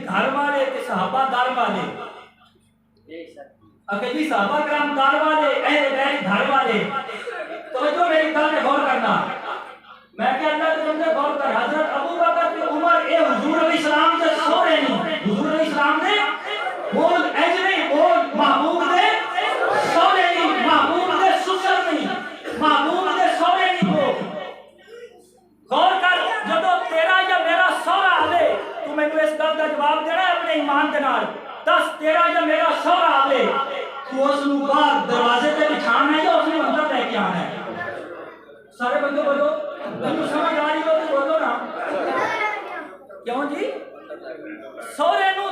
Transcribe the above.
گھر والے تے صحابہ دار والے اگر جی صحابہ کرام دار والے اہل بیت گھر والے توجہ میری گل پہ غور کرنا میں کہ اللہ کے بندے غور کر حضرت ابو بکر تے عمر اے حضور علیہ السلام دے سوہرے نہیں حضور علیہ السلام دے وہ اج نہیں وہ محبوب دے سوہرے نہیں محبوب دے سسر نہیں محبوب دے سوہرے نہیں وہ غور کر جدو تیرا یا میرا سوہرا آوے تو میں اس گل کا جواب دینا ہے اپنے ایمان کے نال دس تیرا یا میرا سوہرا آوے تو اس نو باہر دروازے تے بٹھانا ہے یا اس نے اندر لے کے آنا ہے سارے بندے بولو تم سمجھ آ رہی ہو تو بولو نا کیوں جی سوہرے نو